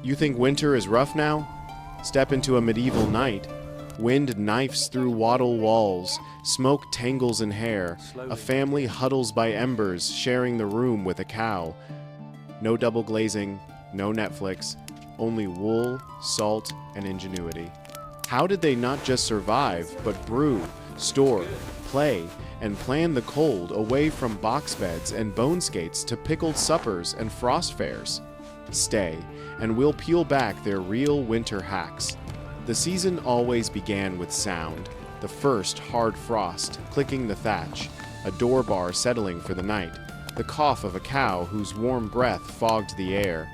You think winter is rough now? Step into a medieval night. Wind knifes through wattle walls, smoke tangles in hair, a family huddles by embers, sharing the room with a cow. No double glazing, no Netflix, only wool, salt, and ingenuity. How did they not just survive, but brew, store, play, and plan the cold away from box beds and bone skates to pickled suppers and frost fairs? Stay, and we'll peel back their real winter hacks. The season always began with sound, the first hard frost clicking the thatch, a door bar settling for the night, the cough of a cow whose warm breath fogged the air.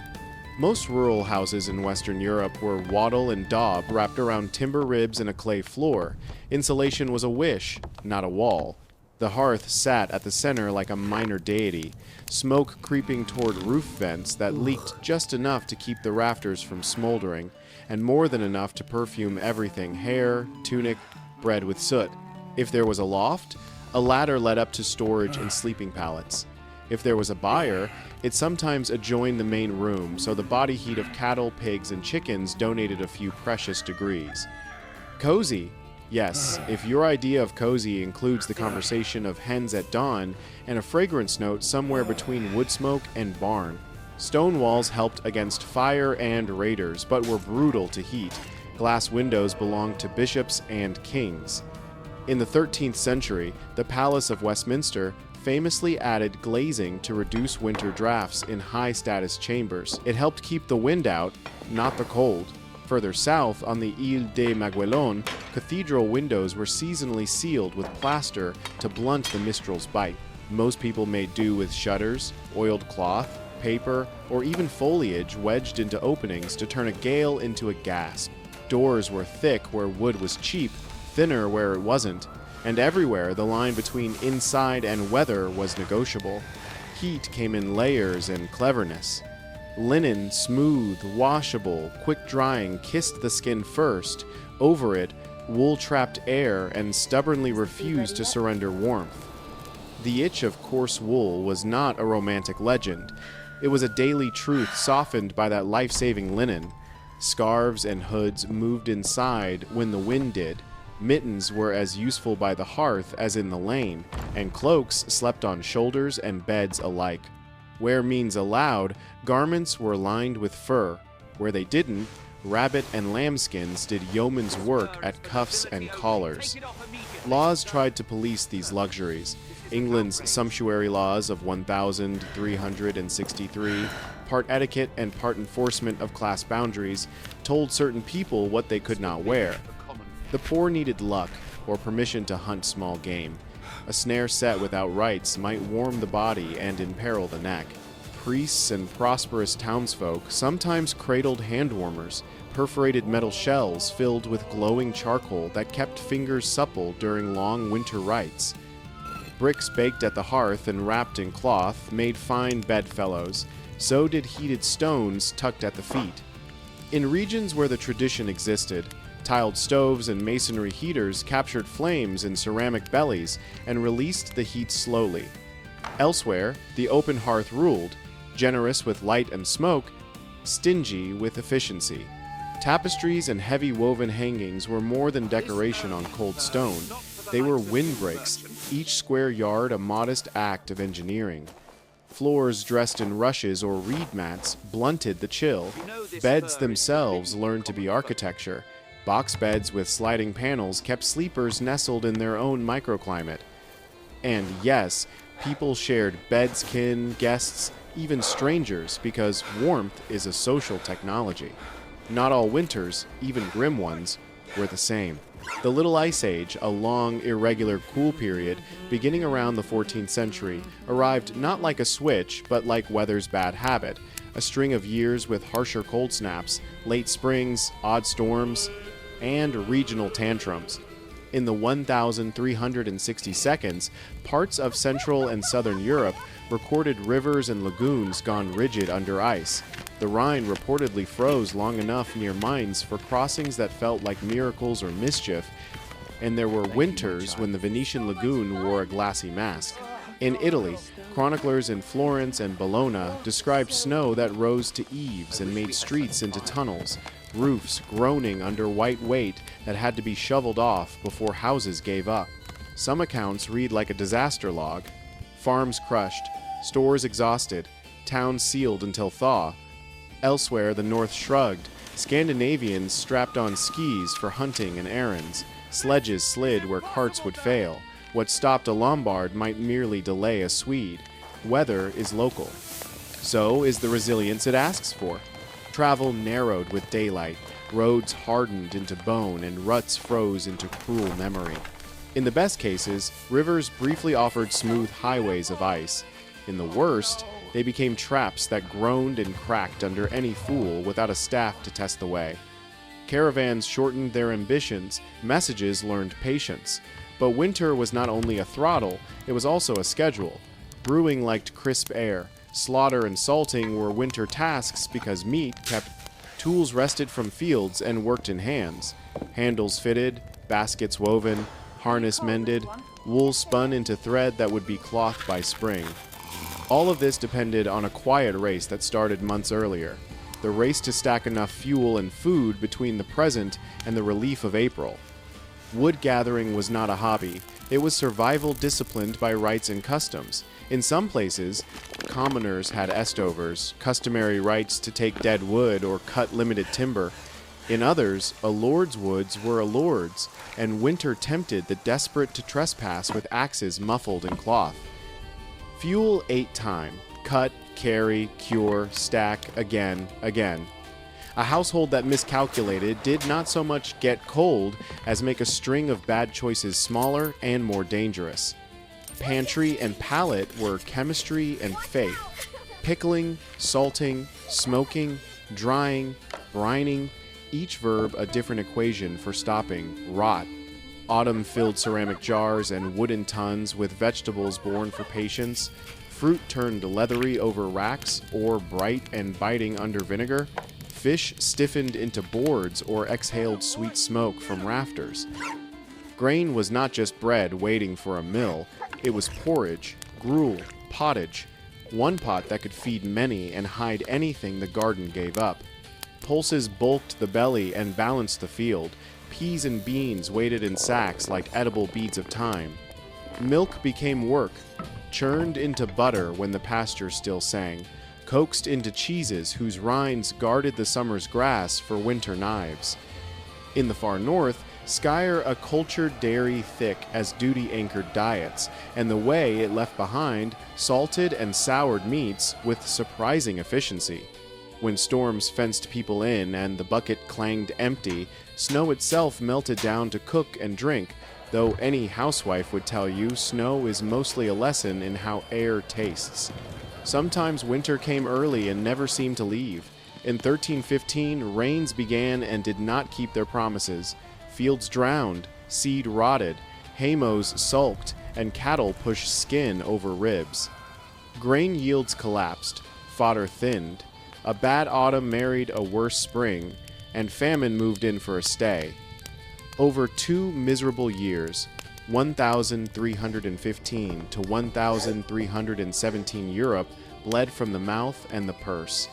Most rural houses in Western Europe were wattle and daub wrapped around timber ribs and a clay floor. Insulation was a wish, not a wall. The hearth sat at the center like a minor deity, smoke creeping toward roof vents that leaked just enough to keep the rafters from smoldering, and more than enough to perfume everything: hair, tunic, bread with soot. If there was a loft, a ladder led up to storage and sleeping pallets. If there was a byre, it sometimes adjoined the main room, so the body heat of cattle, pigs, and chickens donated a few precious degrees. Cozy. Yes, if your idea of cozy includes the conversation of hens at dawn and a fragrance note somewhere between wood smoke and barn. Stone walls helped against fire and raiders, but were brutal to heat. Glass windows belonged to bishops and kings. In the 13th century, the Palace of Westminster famously added glazing to reduce winter drafts in high-status chambers. It helped keep the wind out, not the cold. Further south, on the Ile de Maguelone, cathedral windows were seasonally sealed with plaster to blunt the mistral's bite. Most people made do with shutters, oiled cloth, paper, or even foliage wedged into openings to turn a gale into a gasp. Doors were thick where wood was cheap, thinner where it wasn't, and everywhere the line between inside and weather was negotiable. Heat came in layers and cleverness. Linen, smooth, washable, quick-drying, kissed the skin first. Over it, wool trapped air and stubbornly refused to surrender warmth. The itch of coarse wool was not a romantic legend. It was a daily truth softened by that life-saving linen. Scarves and hoods moved inside when the wind did. Mittens were as useful by the hearth as in the lane, and cloaks slept on shoulders and beds alike. Where means allowed, garments were lined with fur. Where they didn't, rabbit and lambskins did yeoman's work at cuffs and collars. Laws tried to police these luxuries. England's sumptuary laws of 1363, part etiquette and part enforcement of class boundaries, told certain people what they could not wear. The poor needed luck, or permission to hunt small game. A snare set without rights might warm the body and imperil the neck. Priests and prosperous townsfolk sometimes cradled hand-warmers, perforated metal shells filled with glowing charcoal that kept fingers supple during long winter rites. Bricks baked at the hearth and wrapped in cloth made fine bedfellows. So did heated stones tucked at the feet. In regions where the tradition existed, tiled stoves and masonry heaters captured flames in ceramic bellies and released the heat slowly. Elsewhere, the open hearth ruled, generous with light and smoke, stingy with efficiency. Tapestries and heavy woven hangings were more than decoration on cold stone. They were windbreaks, each square yard a modest act of engineering. Floors dressed in rushes or reed mats blunted the chill. Beds themselves learned to be architecture. Box beds with sliding panels kept sleepers nestled in their own microclimate. And yes, people shared beds, kin, guests, even strangers, because warmth is a social technology. Not all winters, even grim ones, were the same. The Little Ice Age, a long, irregular cool period beginning around the 14th century, arrived not like a switch, but like weather's bad habit, a string of years with harsher cold snaps, late springs, odd storms, and regional tantrums. In the 1,360 seconds, parts of Central and Southern Europe recorded rivers and lagoons gone rigid under ice. The Rhine reportedly froze long enough near Mainz for crossings that felt like miracles or mischief, and there were winters when the Venetian lagoon wore a glassy mask. In Italy, Chroniclers in Florence and Bologna described snow that rose to eaves and made streets into tunnels, roofs groaning under white weight that had to be shoveled off before houses gave up. Some accounts read like a disaster log. Farms crushed, stores exhausted, towns sealed until thaw. Elsewhere, the North shrugged. Scandinavians strapped on skis for hunting and errands. Sledges slid where carts would fail. What stopped a Lombard might merely delay a Swede. Weather is local. So is the resilience it asks for. Travel narrowed with daylight, roads hardened into bone, and ruts froze into cruel memory. In the best cases, rivers briefly offered smooth highways of ice. In the worst, they became traps that groaned and cracked under any fool without a staff to test the way. Caravans shortened their ambitions, messages learned patience. But winter was not only a throttle, it was also a schedule. Brewing liked crisp air. Slaughter and salting were winter tasks because meat kept tools rested from fields and worked in hands. Handles fitted, baskets woven, harness mended, wool spun into thread that would be cloth by spring. All of this depended on a quiet race that started months earlier. The race to stack enough fuel and food between the present and the relief of April. Wood gathering was not a hobby. It was survival disciplined by rites and customs. In some places, commoners had estovers, customary rights to take dead wood or cut limited timber. In others, a lord's woods were a lord's, and winter tempted the desperate to trespass with axes muffled in cloth. Fuel ate time. Cut, carry, cure, stack, again. A household that miscalculated did not so much get cold as make a string of bad choices smaller and more dangerous. Pantry and palate were chemistry and faith. Pickling, salting, smoking, drying, brining, each verb a different equation for stopping rot. Autumn-filled ceramic jars and wooden tons with vegetables born for patience. Fruit turned leathery over racks or bright and biting under vinegar. Fish stiffened into boards or exhaled sweet smoke from rafters. Grain was not just bread waiting for a mill. It was porridge, gruel, pottage. One pot that could feed many and hide anything the garden gave up. Pulses bulked the belly and balanced the field. Peas and beans waited in sacks like edible beads of time. Milk became work, churned into butter when the pasture still sang, coaxed into cheeses whose rinds guarded the summer's grass for winter knives. In the far north, skyre a cultured dairy thick as duty-anchored diets, and the whey it left behind salted and soured meats with surprising efficiency. When storms fenced people in and the bucket clanged empty, snow itself melted down to cook and drink, though any housewife would tell you snow is mostly a lesson in how air tastes. Sometimes winter came early and never seemed to leave. In 1315, rains began and did not keep their promises. Fields drowned, seed rotted, haymows sulked, and cattle pushed skin over ribs. Grain yields collapsed, fodder thinned. A bad autumn married a worse spring, and famine moved in for a stay. Over 2 miserable years, 1315 to 1317 Europe bled from the mouth and the purse.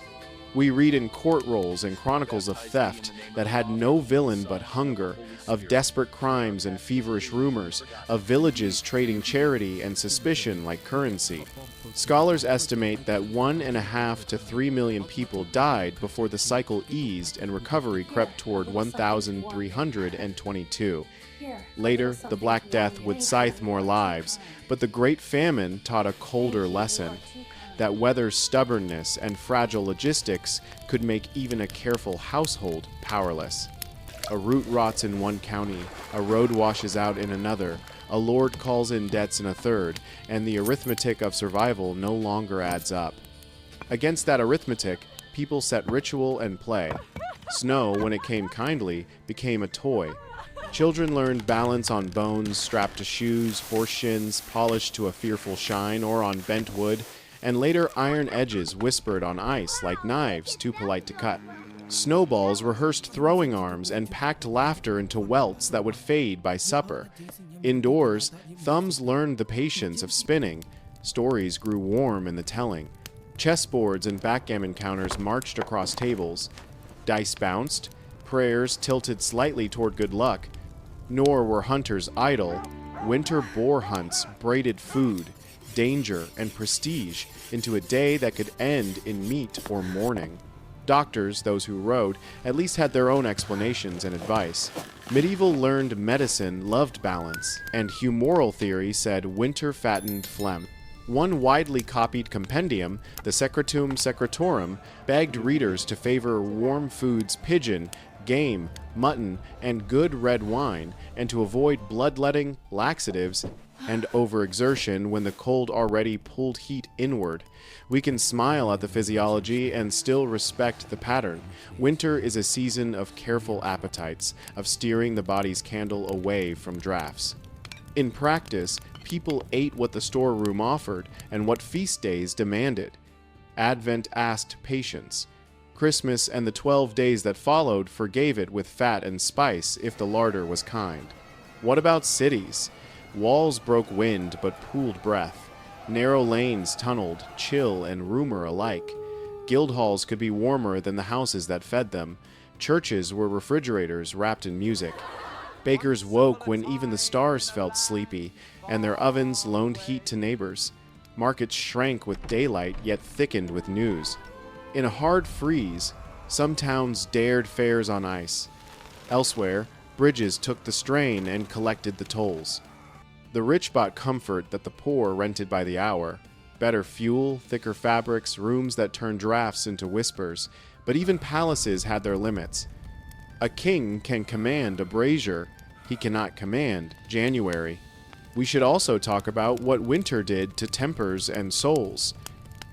We read in court rolls and chronicles of theft that had no villain but hunger, of desperate crimes and feverish rumors, of villages trading charity and suspicion like currency. Scholars estimate that 1.5 to 3 million people died before the cycle eased and recovery crept toward 1,322. Later, the Black Death would scythe more lives, but the Great Famine taught a colder lesson, that weather's stubbornness and fragile logistics could make even a careful household powerless. A root rots in one county, a road washes out in another, a lord calls in debts in a third, and the arithmetic of survival no longer adds up. Against that arithmetic, people set ritual and play. Snow, when it came kindly, became a toy. Children learned balance on bones strapped to shoes, horseshins polished to a fearful shine, or on bent wood, and later iron edges whispered on ice like knives too polite to cut. Snowballs rehearsed throwing arms and packed laughter into welts that would fade by supper. Indoors, thumbs learned the patience of spinning. Stories grew warm in the telling. Chessboards and backgammon counters marched across tables. Dice bounced, prayers tilted slightly toward good luck. Nor were hunters idle. Winter boar hunts braided food, danger, and prestige into a day that could end in meat or mourning. Doctors, those who rode, at least had their own explanations and advice. Medieval learned medicine loved balance, and humoral theory said winter fattened phlegm. One widely copied compendium, the Secretum Secretorum, begged readers to favor warm foods, pigeon, game, mutton, and good red wine, and to avoid bloodletting, laxatives, and overexertion when the cold already pulled heat inward. We can smile at the physiology and still respect the pattern. Winter is a season of careful appetites, of steering the body's candle away from drafts. In practice, people ate what the storeroom offered and what feast days demanded. Advent asked patience. Christmas and the 12 days that followed forgave it with fat and spice if the larder was kind. What about cities? Walls broke wind but pooled breath. Narrow lanes tunneled, chill and rumor alike. Guild halls could be warmer than the houses that fed them. Churches were refrigerators wrapped in music. Bakers woke when even the stars felt sleepy, and their ovens loaned heat to neighbors. Markets shrank with daylight, yet thickened with news. In a hard freeze, some towns dared fairs on ice. Elsewhere, bridges took the strain and collected the tolls. The rich bought comfort that the poor rented by the hour. Better fuel, thicker fabrics, rooms that turned drafts into whispers. But even palaces had their limits. A king can command a brazier. He cannot command January. We should also talk about what winter did to tempers and souls.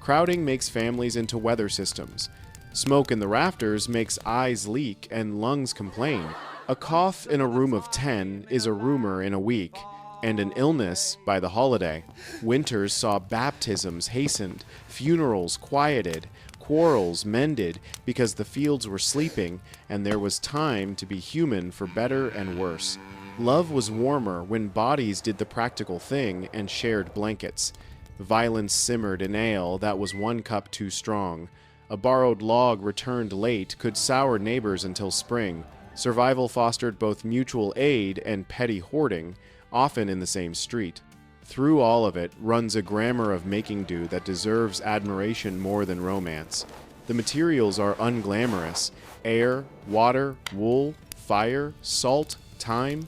Crowding makes families into weather systems. Smoke in the rafters makes eyes leak and lungs complain. A cough in a room of 10 is a rumor in a week, and an illness by the holiday. Winters saw baptisms hastened, funerals quieted, quarrels mended because the fields were sleeping and there was time to be human for better and worse. Love was warmer when bodies did the practical thing and shared blankets. Violence simmered in ale that was 1 cup too strong. A borrowed log returned late could sour neighbors until spring. Survival fostered both mutual aid and petty hoarding, often in the same street. Through all of it runs a grammar of making do that deserves admiration more than romance. The materials are unglamorous: air, water, wool, fire, salt, time.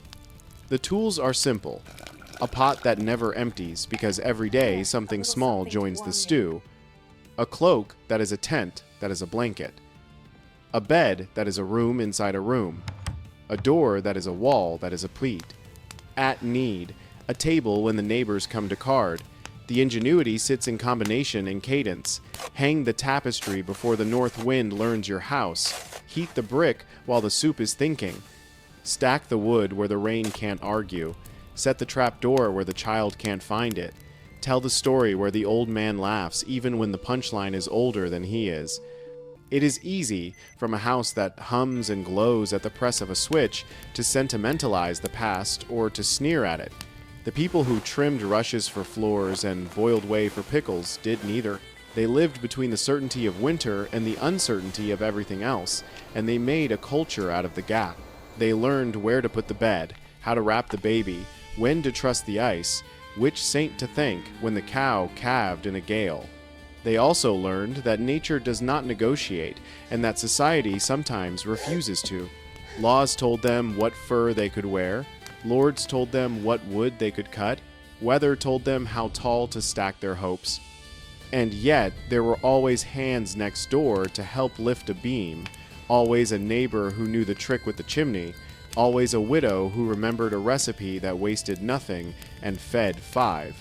The tools are simple. A pot that never empties because every day something small joins the stew. A cloak that is a tent that is a blanket. A bed that is a room inside a room. A door that is a wall that is a pleat. At need, a table when the neighbors come to card. The ingenuity sits in combination and cadence. Hang the tapestry before the north wind learns your house. Heat the brick while the soup is thinking. Stack the wood where the rain can't argue. Set the trap door where the child can't find it. Tell the story where the old man laughs even when the punchline is older than he is. It is easy, from a house that hums and glows at the press of a switch, to sentimentalize the past or to sneer at it. The people who trimmed rushes for floors and boiled whey for pickles did neither. They lived between the certainty of winter and the uncertainty of everything else, and they made a culture out of the gap. They learned where to put the bed, how to wrap the baby, when to trust the ice, which saint to thank when the cow calved in a gale. They also learned that nature does not negotiate, and that society sometimes refuses to. Laws told them what fur they could wear. Lords told them what wood they could cut. Weather told them how tall to stack their hopes. And yet, there were always hands next door to help lift a beam, always a neighbor who knew the trick with the chimney, always a widow who remembered a recipe that wasted nothing and fed 5.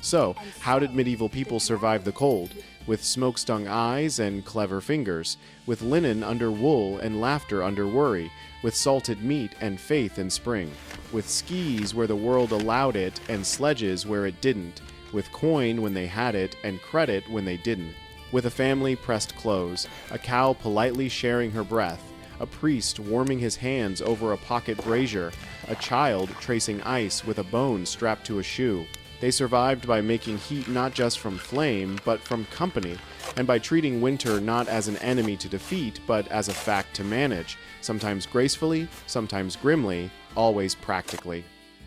So, how did medieval people survive the cold? With smoke-stung eyes and clever fingers, with linen under wool and laughter under worry, with salted meat and faith in spring, with skis where the world allowed it and sledges where it didn't, with coin when they had it and credit when they didn't, with a family pressed close, a cow politely sharing her breath, a priest warming his hands over a pocket brazier, a child tracing ice with a bone strapped to a shoe, They survived by making heat not just from flame, but from company, and by treating winter not as an enemy to defeat, but as a fact to manage, sometimes gracefully, sometimes grimly, always practically.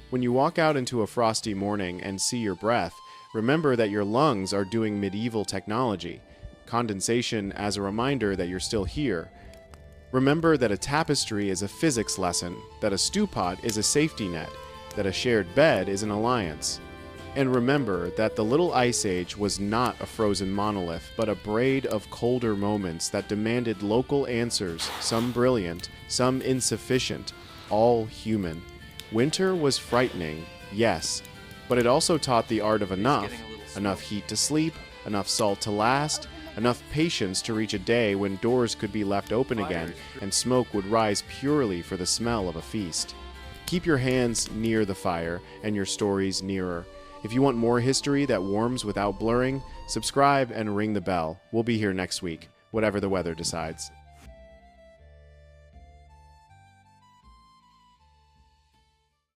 When you walk out into a frosty morning and see your breath, remember that your lungs are doing medieval technology, condensation as a reminder that you're still here. Remember that a tapestry is a physics lesson, that a stew pot is a safety net, that a shared bed is an alliance. And remember that the Little Ice Age was not a frozen monolith, but a braid of colder moments that demanded local answers, some brilliant, some insufficient, all human. Winter was frightening, yes, but it also taught the art of enough heat to sleep, enough salt to last, enough patience to reach a day when doors could be left open again and smoke would rise purely for the smell of a feast. Keep your hands near the fire and your stories nearer. If you want more history that warms without blurring, subscribe and ring the bell. We'll be here next week, whatever the weather decides.